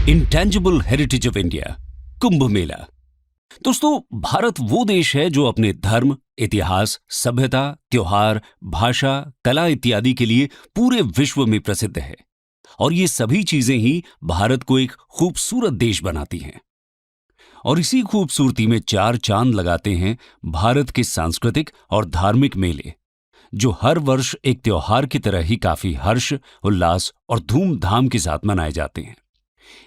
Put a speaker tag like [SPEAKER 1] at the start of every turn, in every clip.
[SPEAKER 1] Intangible heritage of India, Kumbh Mela. दोस्तों, भारत वो देश है जो अपने धर्म, इतिहास, सभ्यता, त्योहार, भाषा, कला इत्यादि के लिए पूरे विश्व में प्रसिद्ध है। और ये सभी चीजें ही भारत को एक खूबसूरत देश बनाती हैं। और इसी खूबसूरती में चार चांद लगाते हैं भारत के सांस्कृतिक और धार्मिक मेले, जो हर वर्ष एक त्योहार की तरह ही काफी हर्ष, उल्लास और धूमधाम के साथ मनाए जाते हैं।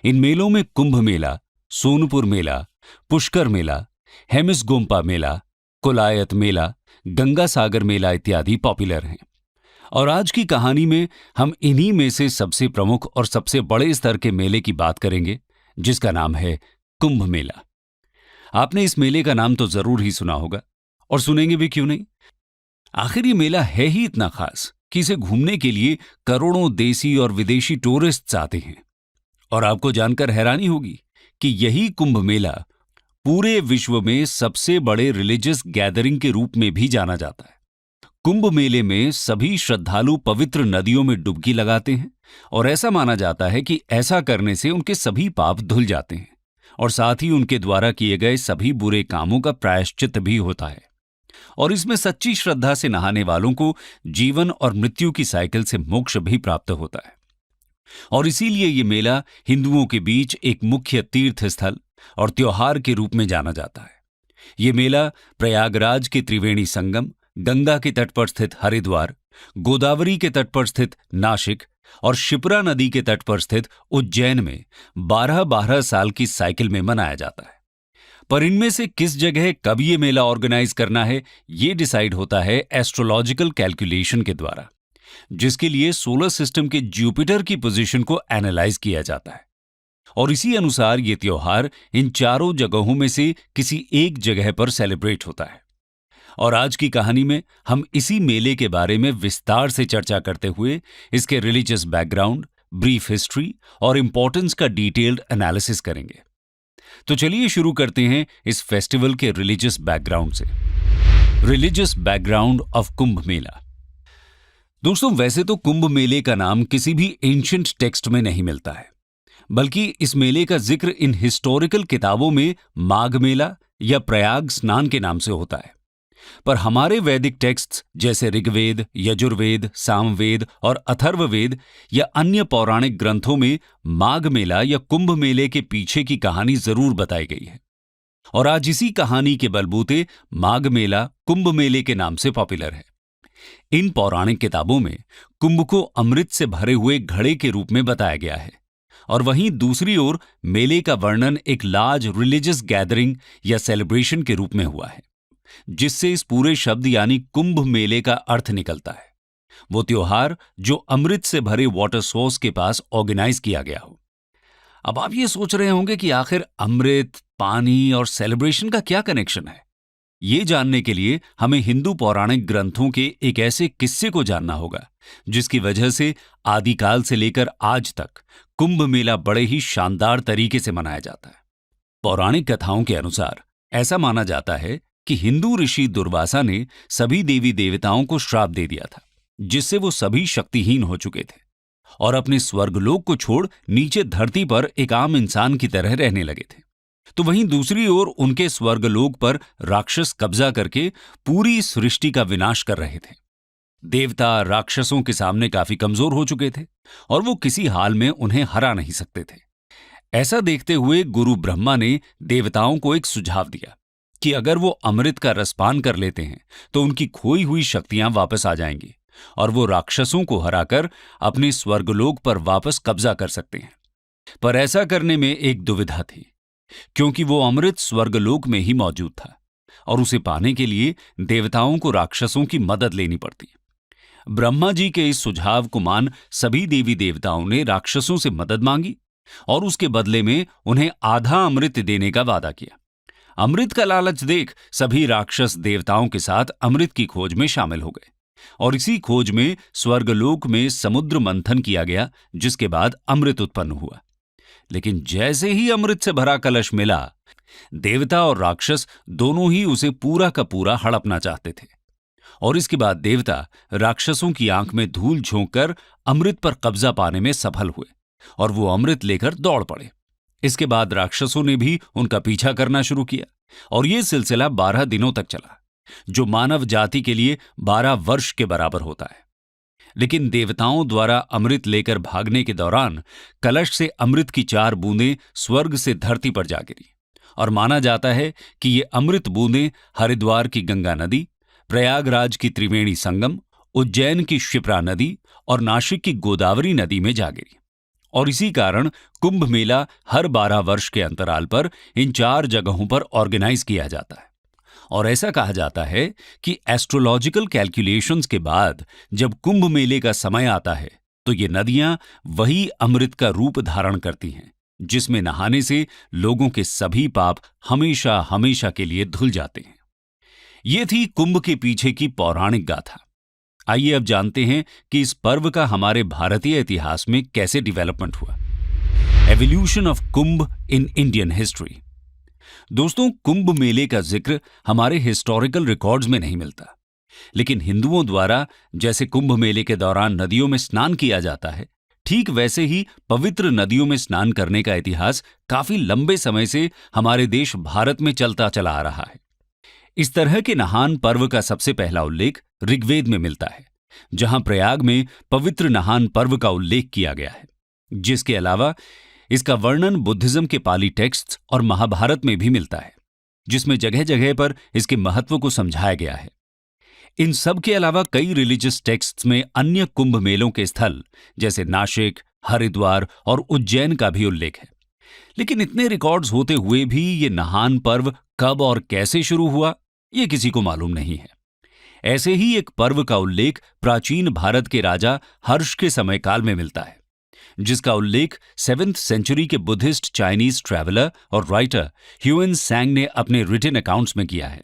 [SPEAKER 1] इन मेलों में कुंभ मेला, सोनपुर मेला, पुष्कर मेला, हेमिसगोम्पा मेला, कोलायत मेला, गंगा सागर मेला इत्यादि पॉपुलर हैं। और आज की कहानी में हम इन्हीं में से सबसे प्रमुख और सबसे बड़े स्तर के मेले की बात करेंगे, जिसका नाम है कुंभ मेला। आपने इस मेले का नाम तो जरूर ही सुना होगा, और सुनेंगे भी क्यों नहीं। आखिर ये मेला है ही इतना खास कि इसे घूमने के लिए करोड़ों देसी और विदेशी टूरिस्ट्स आते हैं। और आपको जानकर हैरानी होगी कि यही कुंभ मेला पूरे विश्व में सबसे बड़े रिलीजियस गैदरिंग के रूप में भी जाना जाता है। कुंभ मेले में सभी श्रद्धालु पवित्र नदियों में डुबकी लगाते हैं, और ऐसा माना जाता है कि ऐसा करने से उनके सभी पाप धुल जाते हैं, और साथ ही उनके द्वारा किए गए सभी बुरे कामों का प्रायश्चित भी होता है। और इसमें सच्ची श्रद्धा से नहाने वालों को जीवन और मृत्यु की साइकिल से मोक्ष भी प्राप्त होता है। और इसीलिए ये मेला हिंदुओं के बीच एक मुख्य तीर्थ स्थल और त्योहार के रूप में जाना जाता है। ये मेला प्रयागराज के त्रिवेणी संगम, गंगा के तट पर स्थित हरिद्वार, गोदावरी के तट पर स्थित नासिक और शिप्रा नदी के तट पर स्थित उज्जैन में 12-12 साल की साइकिल में मनाया जाता है। पर इनमें से किस जगह कब ये मेला ऑर्गेनाइज करना है, ये डिसाइड होता है एस्ट्रोलॉजिकल कैलकुलेशन के द्वारा, जिसके लिए सोलर सिस्टम के जुपिटर की पोजीशन को एनालाइज किया जाता है। और इसी अनुसार ये त्योहार इन चारों जगहों में से किसी एक जगह पर सेलिब्रेट होता है। और आज की कहानी में हम इसी मेले के बारे में विस्तार से चर्चा करते हुए इसके रिलीजियस बैकग्राउंड, ब्रीफ हिस्ट्री और इंपॉर्टेंस का डिटेल्ड एनालिसिस करेंगे। तो चलिए शुरू करते हैं इस फेस्टिवल के रिलीजियस बैकग्राउंड से। Religious background of Kumbh Mela. दोस्तों, वैसे तो कुंभ मेले का नाम किसी भी एंशिएंट टेक्स्ट में नहीं मिलता है, बल्कि इस मेले का जिक्र इन हिस्टोरिकल किताबों में माघ मेला या प्रयाग स्नान के नाम से होता है। पर हमारे वैदिक टेक्स्ट्स जैसे ऋग्वेद, यजुर्वेद, सामवेद और अथर्ववेद या अन्य पौराणिक ग्रंथों में माघ मेला या कुंभ मेले के पीछे की कहानी जरूर बताई गई है। और आज इसी कहानी के बलबूते माघ मेला कुंभ मेले के नाम से पॉपुलर है। इन पौराणिक किताबों में कुंभ को अमृत से भरे हुए घड़े के रूप में बताया गया है, और वहीं दूसरी ओर मेले का वर्णन एक लार्ज रिलीजियस गैदरिंग या सेलिब्रेशन के रूप में हुआ है, जिससे इस पूरे शब्द यानी कुंभ मेले का अर्थ निकलता है वो त्योहार जो अमृत से भरे वाटर सोर्स के पास ऑर्गेनाइज किया गया हो। अब आप ये सोच रहे होंगे कि आखिर अमृत, पानी और सेलिब्रेशन का क्या कनेक्शन है। ये जानने के लिए हमें हिंदू पौराणिक ग्रंथों के एक ऐसे किस्से को जानना होगा, जिसकी वजह से आदिकाल से लेकर आज तक कुंभ मेला बड़े ही शानदार तरीके से मनाया जाता है। पौराणिक कथाओं के अनुसार ऐसा माना जाता है कि हिंदू ऋषि दुर्वासा ने सभी देवी देवताओं को श्राप दे दिया था, जिससे वो सभी शक्तिहीन हो चुके थे और अपने स्वर्गलोक को छोड़ नीचे धरती पर एक आम इंसान की तरह रहने लगे थे। तो वहीं दूसरी ओर उनके स्वर्गलोक पर राक्षस कब्जा करके पूरी सृष्टि का विनाश कर रहे थे। देवता राक्षसों के सामने काफी कमजोर हो चुके थे और वो किसी हाल में उन्हें हरा नहीं सकते थे। ऐसा देखते हुए गुरु ब्रह्मा ने देवताओं को एक सुझाव दिया कि अगर वो अमृत का रसपान कर लेते हैं तो उनकी खोई हुई शक्तियां वापस आ जाएंगी और वो राक्षसों को हराकर अपने स्वर्गलोक पर वापस कब्जा कर सकते हैं। पर ऐसा करने में एक दुविधा थी, क्योंकि वो अमृत स्वर्गलोक में ही मौजूद था और उसे पाने के लिए देवताओं को राक्षसों की मदद लेनी पड़ती। ब्रह्मा जी के इस सुझाव को मान सभी देवी देवताओं ने राक्षसों से मदद मांगी और उसके बदले में उन्हें आधा अमृत देने का वादा किया। अमृत का लालच देख सभी राक्षस देवताओं के साथ अमृत की खोज में शामिल हो गए और इसी खोज में स्वर्गलोक में समुद्र मंथन किया गया, जिसके बाद अमृत उत्पन्न हुआ। लेकिन जैसे ही अमृत से भरा कलश मिला, देवता और राक्षस दोनों ही उसे पूरा का पूरा हड़पना चाहते थे और इसके बाद देवता राक्षसों की आंख में धूल झोंककर अमृत पर कब्जा पाने में सफल हुए और वो अमृत लेकर दौड़ पड़े। इसके बाद राक्षसों ने भी उनका पीछा करना शुरू किया और यह सिलसिला 12 दिनों तक चला, जो मानव जाति के लिए 12 वर्ष के बराबर होता है। लेकिन देवताओं द्वारा अमृत लेकर भागने के दौरान कलश से अमृत की 4 बूंदें स्वर्ग से धरती पर जा गिरी और माना जाता है कि ये अमृत बूंदें हरिद्वार की गंगा नदी, प्रयागराज की त्रिवेणी संगम, उज्जैन की क्षिप्रा नदी और नासिक की गोदावरी नदी में जा गिरी। और इसी कारण कुंभ मेला हर 12 वर्ष के अंतराल पर इन 4 जगहों पर ऑर्गेनाइज किया जाता है। और ऐसा कहा जाता है कि एस्ट्रोलॉजिकल कैलकुलेशंस के बाद जब कुंभ मेले का समय आता है तो ये नदियां वही अमृत का रूप धारण करती हैं, जिसमें नहाने से लोगों के सभी पाप हमेशा हमेशा के लिए धुल जाते हैं। ये थी कुंभ के पीछे की पौराणिक गाथा। आइए अब जानते हैं कि इस पर्व का हमारे भारतीय इतिहास में कैसे डेवलपमेंट हुआ। Evolution of Kumbh in Indian history. दोस्तों, कुंभ मेले का जिक्र हमारे हिस्टोरिकल रिकॉर्ड्स में नहीं मिलता, लेकिन हिंदुओं द्वारा जैसे कुंभ मेले के दौरान नदियों में स्नान किया जाता है, ठीक वैसे ही पवित्र नदियों में स्नान करने का इतिहास काफी लंबे समय से हमारे देश भारत में चलता चला आ रहा है। इस तरह के नहान पर्व का सबसे पहला उल्लेख ऋग्वेद में मिलता है, जहां प्रयाग में पवित्र नहान पर्व का उल्लेख किया गया है। जिसके अलावा इसका वर्णन बुद्धिज्म के पाली टेक्स्ट और महाभारत में भी मिलता है, जिसमें जगह जगह पर इसके महत्व को समझाया गया है। इन सब के अलावा कई रिलीजियस टेक्स्ट्स में अन्य कुंभ मेलों के स्थल जैसे नासिक, हरिद्वार और उज्जैन का भी उल्लेख है। लेकिन इतने रिकॉर्ड्स होते हुए भी ये नहान पर्व कब और कैसे शुरू हुआ, ये किसी को मालूम नहीं है। ऐसे ही एक पर्व का उल्लेख प्राचीन भारत के राजा हर्ष के समय काल में मिलता है, जिसका उल्लेख 7th सेंचुरी के बुद्धिस्ट चाइनीज ट्रैवलर और राइटर ह्यूएन सांग ने अपने रिटन अकाउंट्स में किया है।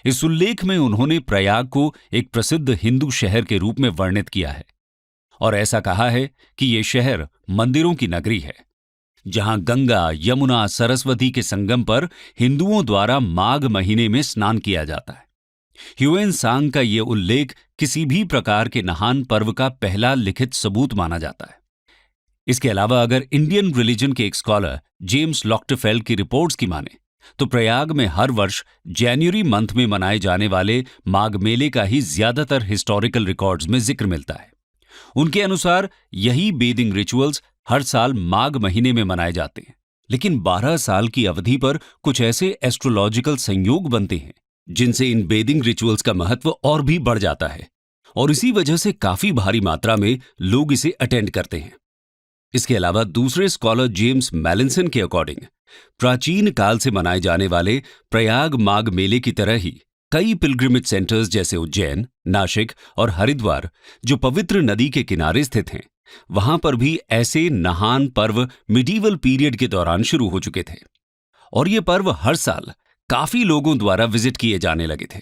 [SPEAKER 1] इस उल्लेख में उन्होंने प्रयाग को एक प्रसिद्ध हिंदू शहर के रूप में वर्णित किया है और ऐसा कहा है कि यह शहर मंदिरों की नगरी है, जहां गंगा, यमुना, सरस्वती के संगम पर हिंदुओं द्वारा माघ महीने में स्नान किया जाता है। ह्यूएन सांग का यह उल्लेख किसी भी प्रकार के नहान पर्व का पहला लिखित सबूत माना जाता है। इसके अलावा अगर इंडियन रिलीजन के एक स्कॉलर जेम्स लॉक्टफेल्ड की रिपोर्ट्स की माने तो प्रयाग में हर वर्ष जनवरी मंथ में मनाए जाने वाले माघ मेले का ही ज्यादातर हिस्टोरिकल रिकॉर्ड्स में जिक्र मिलता है। उनके अनुसार यही बेदिंग रिचुअल्स हर साल माघ महीने में मनाए जाते हैं, लेकिन 12 साल की अवधि पर कुछ ऐसे एस्ट्रोलॉजिकल संयोग बनते हैं जिनसे इन बेदिंग रिचुअल्स का महत्व और भी बढ़ जाता है और इसी वजह से काफी भारी मात्रा में लोग इसे अटेंड करते हैं। इसके अलावा दूसरे स्कॉलर जेम्स मैलिंसन के अकॉर्डिंग प्राचीन काल से मनाए जाने वाले प्रयाग माघ मेले की तरह ही कई पिलग्रिमेज सेंटर्स जैसे उज्जैन, नासिक और हरिद्वार जो पवित्र नदी के किनारे स्थित हैं, वहां पर भी ऐसे नहान पर्व मिडीवल पीरियड के दौरान शुरू हो चुके थे और ये पर्व हर साल काफी लोगों द्वारा विजिट किए जाने लगे थे।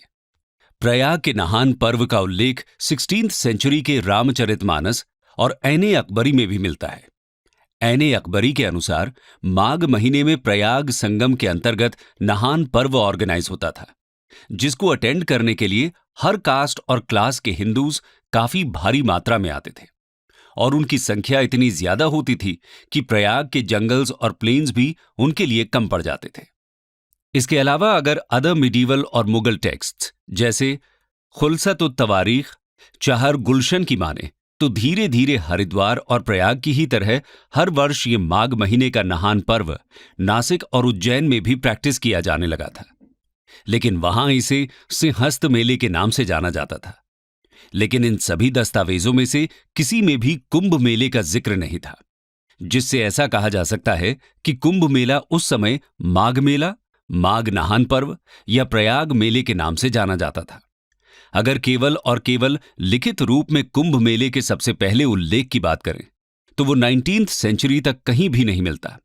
[SPEAKER 1] प्रयाग के नहान पर्व का उल्लेख 16th सेंचुरी के रामचरितमानस और ऐने अकबरी में भी मिलता है। ऐने अकबरी के अनुसार माघ महीने में प्रयाग संगम के अंतर्गत नहान पर्व ऑर्गेनाइज होता था, जिसको अटेंड करने के लिए हर कास्ट और क्लास के हिंदूज काफी भारी मात्रा में आते थे और उनकी संख्या इतनी ज्यादा होती थी कि प्रयाग के जंगल्स और प्लेन्स भी उनके लिए कम पड़ जाते थे। इसके अलावा अगर अदर मिडीवल और मुगल टेक्स्ट्स जैसे खुलसत-उत-तवारीख, चहर गुलशन की माने तो धीरे धीरे हरिद्वार और प्रयाग की ही तरह हर वर्ष ये माघ महीने का नहान पर्व नासिक और उज्जैन में भी प्रैक्टिस किया जाने लगा था, लेकिन वहां इसे सिंहस्थ मेले के नाम से जाना जाता था। लेकिन इन सभी दस्तावेजों में से किसी में भी कुंभ मेले का जिक्र नहीं था, जिससे ऐसा कहा जा सकता है कि कुंभ मेला उस समय माघ मेला, माघ नहान पर्व या प्रयाग मेले के नाम से जाना जाता था। अगर केवल और केवल लिखित रूप में कुंभ मेले के सबसे पहले उल्लेख की बात करें तो वो 19th सेंचुरी तक कहीं भी नहीं मिलता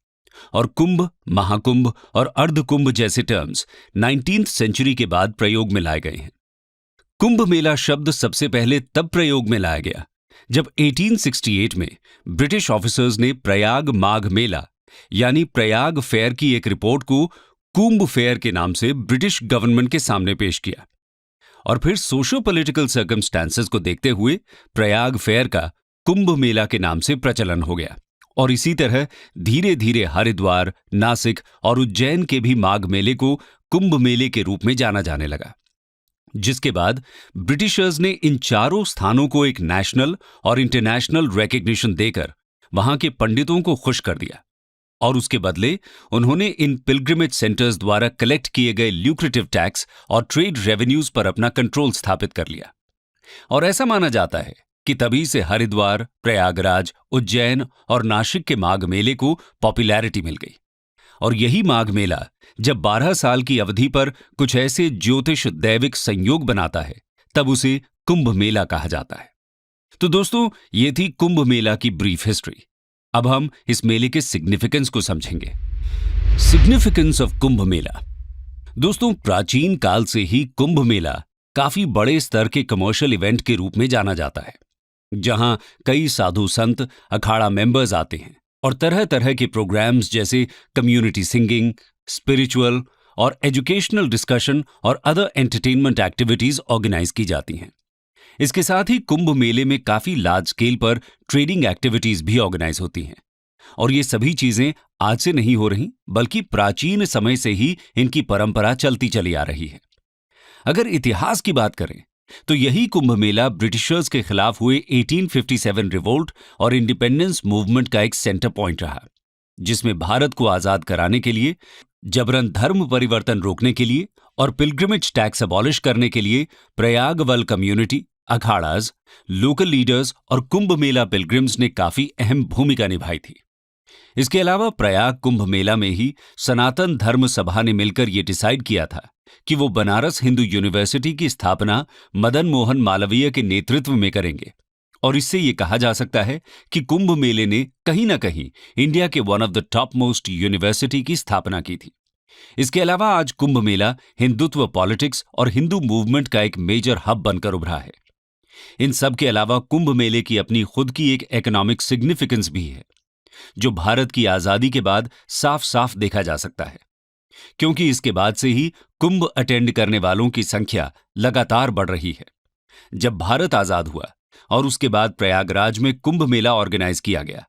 [SPEAKER 1] और कुंभ, महाकुंभ और अर्धकुंभ जैसे टर्म्स 19th सेंचुरी के बाद प्रयोग में लाए गए हैं। कुंभ मेला शब्द सबसे पहले तब प्रयोग में लाया गया जब 1868 में ब्रिटिश ऑफिसर्स ने प्रयाग माघ मेला यानी प्रयाग फेयर की एक रिपोर्ट को कुंभ फेयर के नाम से ब्रिटिश गवर्नमेंट के सामने पेश किया और फिर सोशो पॉलिटिकल सर्कमस्टांसेस को देखते हुए प्रयाग फेयर का कुंभ मेला के नाम से प्रचलन हो गया और इसी तरह धीरे धीरे हरिद्वार, नासिक और उज्जैन के भी माघ मेले को कुंभ मेले के रूप में जाना जाने लगा, जिसके बाद ब्रिटिशर्स ने इन चारों स्थानों को एक नेशनल और इंटरनेशनल रिकॉग्निशन देकर वहां के पंडितों को खुश कर दिया और उसके बदले उन्होंने इन पिलग्रिमेज सेंटर्स द्वारा कलेक्ट किए गए ल्यूक्रेटिव टैक्स और ट्रेड रेवेन्यूज पर अपना कंट्रोल स्थापित कर लिया। और ऐसा माना जाता है कि तभी से हरिद्वार, प्रयागराज, उज्जैन और नासिक के माघ मेले को पॉपुलैरिटी मिल गई। और यही माघ मेला जब 12 साल की अवधि पर कुछ ऐसे ज्योतिष दैविक संयोग बनाता है, तब उसे कुंभ मेला कहा जाता है। तो दोस्तों, ये थी कुंभ मेला की ब्रीफ हिस्ट्री। अब हम इस मेले के सिग्निफिकेंस को समझेंगे। Significance of Kumbh Mela. दोस्तों, प्राचीन काल से ही कुंभ मेला काफी बड़े स्तर के कमर्शियल इवेंट के रूप में जाना जाता है, जहां कई साधु संत, अखाड़ा मेंबर्स आते हैं और तरह तरह के प्रोग्राम्स जैसे कम्युनिटी सिंगिंग, स्पिरिचुअल और एजुकेशनल डिस्कशन और अदर एंटरटेनमेंट एक्टिविटीज ऑर्गेनाइज की जाती हैं। इसके साथ ही कुंभ मेले में काफी लार्ज स्केल पर ट्रेडिंग एक्टिविटीज भी ऑर्गेनाइज होती हैं। और ये सभी चीजें आज से नहीं हो रही, बल्कि प्राचीन समय से ही इनकी परंपरा चलती चली आ रही है। अगर इतिहास की बात करें तो यही कुंभ मेला ब्रिटिशर्स के खिलाफ हुए 1857 रिवोल्ट और इंडिपेंडेंस मूवमेंट का एक सेंटर पॉइंट रहा, जिसमें भारत को आजाद कराने के लिए, जबरन धर्म परिवर्तन रोकने के लिए और पिलग्रिमेज टैक्स अबॉलिश करने के लिए प्रयागवल कम्युनिटी, अखाड़ाज, लोकल लीडर्स और कुंभ मेला पिलग्रिम्स ने काफी अहम भूमिका निभाई थी। इसके अलावा प्रयाग कुंभ मेला में ही सनातन धर्म सभा ने मिलकर यह डिसाइड किया था कि वो बनारस हिंदू यूनिवर्सिटी की स्थापना मदन मोहन मालवीय के नेतृत्व में करेंगे। और इससे यह कहा जा सकता है कि कुंभ मेले ने कहीं ना कहीं इंडिया के one of the top most university की स्थापना की थी। इसके अलावा आज कुंभ मेला हिंदुत्व पॉलिटिक्स और हिंदू मूवमेंट का एक मेजर हब बनकर उभरा है। इन सब के अलावा कुंभ मेले की अपनी खुद की एक इकोनॉमिक सिग्निफिकेंस भी है, जो भारत की आजादी के बाद साफ साफ देखा जा सकता है, क्योंकि इसके बाद से ही कुंभ अटेंड करने वालों की संख्या लगातार बढ़ रही है। जब भारत आजाद हुआ और उसके बाद प्रयागराज में कुंभ मेला ऑर्गेनाइज किया गया,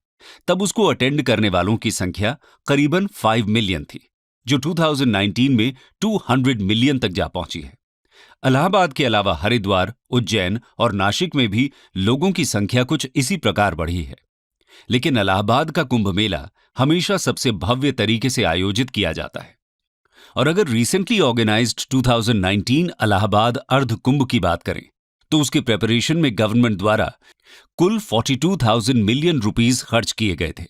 [SPEAKER 1] तब उसको अटेंड करने वालों की संख्या करीबन 5 मिलियन थी, जो 2019 में 200 मिलियन तक जा पहुंची है। इलाहाबाद के अलावा हरिद्वार, उज्जैन और नासिक में भी लोगों की संख्या कुछ इसी प्रकार बढ़ी है। लेकिन इलाहाबाद का कुंभ मेला हमेशा सबसे भव्य तरीके से आयोजित किया जाता है। और अगर रिसेंटली ऑर्गेनाइज्ड 2019 इलाहाबाद अर्ध कुंभ की बात करें, तो उसके प्रिपरेशन में गवर्नमेंट द्वारा कुल 42,000 मिलियन रुपीस खर्च किए गए थे।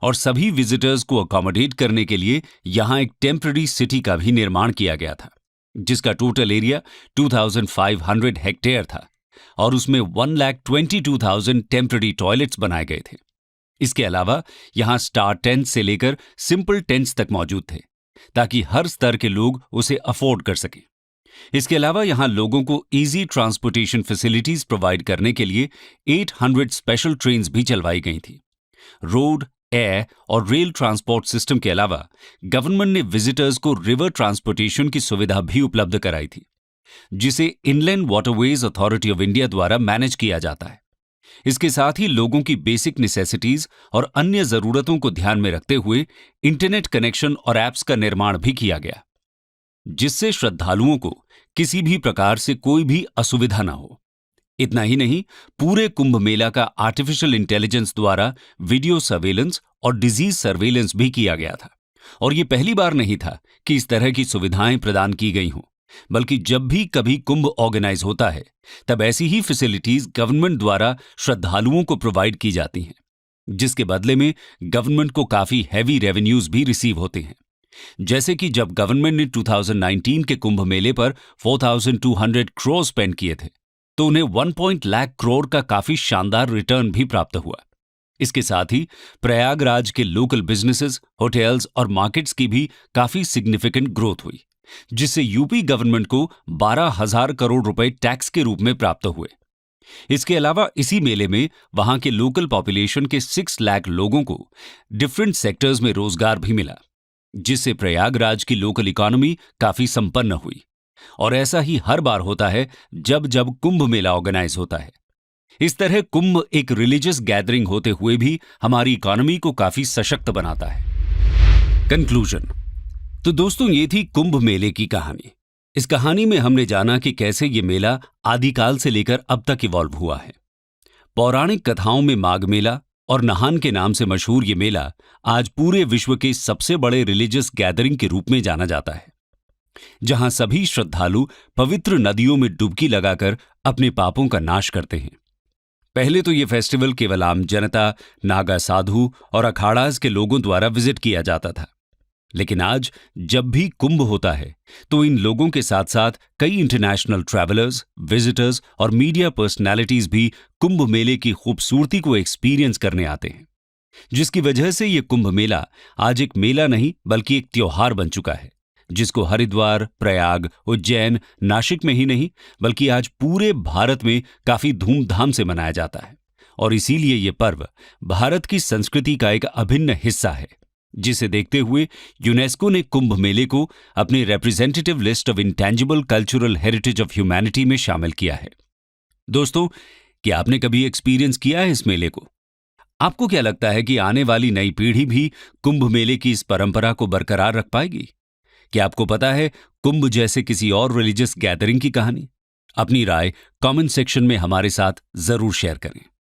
[SPEAKER 1] और सभी विजिटर्स को अकोमोडेट करने के लिए यहां एक टेम्पररी सिटी का भी निर्माण किया गया था, जिसका टोटल एरिया 2,500 हेक्टेयर था और उसमें 1,22,000 टेम्पररी टॉयलेट्स बनाए गए थे। इसके अलावा यहां स्टार टेंट से लेकर सिंपल टेंट्स तक मौजूद थे, ताकि हर स्तर के लोग उसे अफोर्ड कर सकें। इसके अलावा यहां लोगों को इजी ट्रांसपोर्टेशन फैसिलिटीज प्रोवाइड करने के लिए 800 स्पेशल ट्रेन्स भी चलवाई गई थी। रोड, एयर और रेल ट्रांसपोर्ट सिस्टम के अलावा गवर्नमेंट ने विजिटर्स को रिवर ट्रांसपोर्टेशन की सुविधा भी उपलब्ध कराई थी, जिसे inland waterways authority of India द्वारा मैनेज किया जाता है। इसके साथ ही लोगों की बेसिक नेसेसिटीज और अन्य जरूरतों को ध्यान में रखते हुए इंटरनेट कनेक्शन और एप्स का निर्माण भी किया गया, जिससे श्रद्धालुओं को किसी भी प्रकार से कोई भी असुविधा न हो। इतना ही नहीं, पूरे कुंभ मेला का आर्टिफिशियल इंटेलिजेंस द्वारा वीडियो सर्वेलेंस और डिजीज सर्वेलेंस भी किया गया था। और यह पहली बार नहीं था कि इस तरह की सुविधाएं प्रदान की गई हों, बल्कि जब भी कभी कुंभ ऑर्गेनाइज होता है, तब ऐसी ही फैसिलिटीज गवर्नमेंट द्वारा श्रद्धालुओं को प्रोवाइड की जाती हैं, जिसके बदले में गवर्नमेंट को काफी हैवी रेवेन्यूज भी रिसीव होते हैं। जैसे कि जब गवर्नमेंट ने 2019 के कुंभ मेले पर 4,200 करोड़ स्पेंड किए थे, तो उन्हें 1 लाख करोड़ का काफी शानदार रिटर्न भी प्राप्त हुआ। इसके साथ ही प्रयागराज के लोकल बिजनेसेस, होटल्स और मार्केट्स की भी काफी सिग्निफिकेंट ग्रोथ हुई, जिससे यूपी गवर्नमेंट को 12,000 करोड़ रुपए टैक्स के रूप में प्राप्त हुए। इसके अलावा इसी मेले में वहां के लोकल पॉपुलेशन के 6 लाख लोगों को डिफरेंट सेक्टर्स में रोजगार भी मिला, जिससे प्रयागराज की लोकल इकोनॉमी काफी संपन्न हुई। और ऐसा ही हर बार होता है जब जब कुंभ मेला ऑर्गेनाइज होता है। इस तरह कुंभ एक रिलीजियस गैदरिंग होते हुए भी हमारी इकोनॉमी को काफी सशक्त बनाता है। कंक्लूजन। तो दोस्तों, ये थी कुंभ मेले की कहानी। इस कहानी में हमने जाना कि कैसे ये मेला आदिकाल से लेकर अब तक इवॉल्व हुआ है। पौराणिक कथाओं में माघ मेला और नहान के नाम से मशहूर ये मेला आज पूरे विश्व के सबसे बड़े रिलीजियस गैदरिंग के रूप में जाना जाता है, जहां सभी श्रद्धालु पवित्र नदियों में डुबकी लगाकर अपने पापों का नाश करते हैं। पहले तो ये फेस्टिवल केवल आम जनता, नागा साधु और अखाड़ाज के लोगों द्वारा विजिट किया जाता था, लेकिन आज जब भी कुंभ होता है तो इन लोगों के साथ साथ कई इंटरनेशनल ट्रैवलर्स, विजिटर्स और मीडिया पर्सनालिटीज भी कुंभ मेले की खूबसूरती को एक्सपीरियंस करने आते हैं, जिसकी वजह से ये कुंभ मेला आज एक मेला नहीं बल्कि एक त्योहार बन चुका है, जिसको हरिद्वार, प्रयाग, उज्जैन, नासिक में ही नहीं बल्कि आज पूरे भारत में काफी धूमधाम से मनाया जाता है। और इसीलिए ये पर्व भारत की संस्कृति का एक अभिन्न हिस्सा है, जिसे देखते हुए यूनेस्को ने कुंभ मेले को अपनी representative list of intangible cultural heritage of humanity में शामिल किया है। दोस्तों, क्या आपने कभी एक्सपीरियंस किया है इस मेले को? आपको क्या लगता है कि आने वाली नई पीढ़ी भी कुंभ मेले की इस परंपरा को बरकरार रख पाएगी? क्या आपको पता है कुंभ जैसे किसी और रिलीजियस गैदरिंग की कहानी? अपनी राय कमेंट सेक्शन में हमारे साथ जरूर शेयर करें।